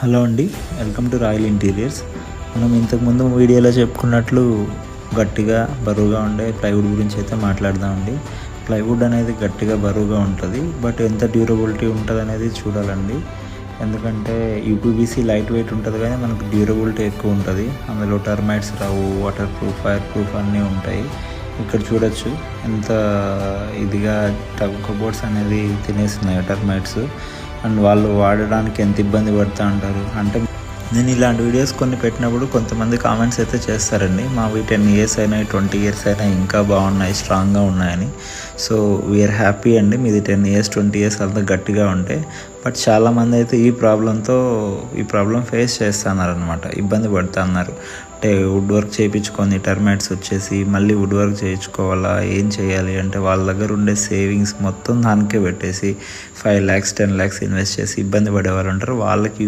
Hello అండి, welcome to royal interiors. మనం ఇంతకుముందు వీడియోలో చెప్పుకున్నట్లు గట్టిగా బరువుగా ఉండే ప్లైవుడ్ గురించి అయితే మాట్లాడదామండి. ప్లైవుడ్ అనేది గట్టిగా బరువుగా ఉంటుంది, బట్ ఎంత డ్యూరబిలిటీ ఉంటుంది అనేది చూడాలండి. ఎందుకంటే యూపీవీసీ లైట్ వెయిట్ ఉంటుంది కానీ మనకు డ్యూరబిలిటీ ఎక్కువ ఉంటుంది. అందులో టర్మైట్స్ రావు, వాటర్ ప్రూఫ్, ఫైర్ ప్రూఫ్ అన్నీ ఉంటాయి. ఇక్కడ చూడొచ్చు ఎంత ఇదిగా కబోర్డ్స్ అనేది తినేస్తున్నాయి టర్మైట్స్. అండ్ వాళ్ళు వాడడానికి ఎంత ఇబ్బంది పడుతూ ఉంటారు అంటే, నేను ఇలాంటి వీడియోస్ కొన్ని పెట్టినప్పుడు కొంతమంది కామెంట్స్ అయితే చేస్తారండి, మావి 10 years అయినా 20 years అయినా ఇంకా బాగున్నాయి, స్ట్రాంగ్గా ఉన్నాయని. సో వీఆర్ హ్యాపీ అండి, మీది 10 years 20 years అంతా గట్టిగా ఉంటే. బట్ చాలామంది అయితే ఈ ప్రాబ్లం ఫేస్ చేస్తున్నారు అనమాట, ఇబ్బంది పడుతున్నారు. అంటే వుడ్ వర్క్ చేయించుకొని టర్మైట్స్ వచ్చేసి మళ్ళీ వుడ్ వర్క్ చేయించుకోవాలా, ఏం చేయాలి అంటే వాళ్ళ దగ్గర ఉండే సేవింగ్స్ మొత్తం దానికే పెట్టేసి 5 lakhs 10 lakhs ఇన్వెస్ట్ చేసి ఇబ్బంది పడే వాళ్ళు ఉంటారు. వాళ్ళకి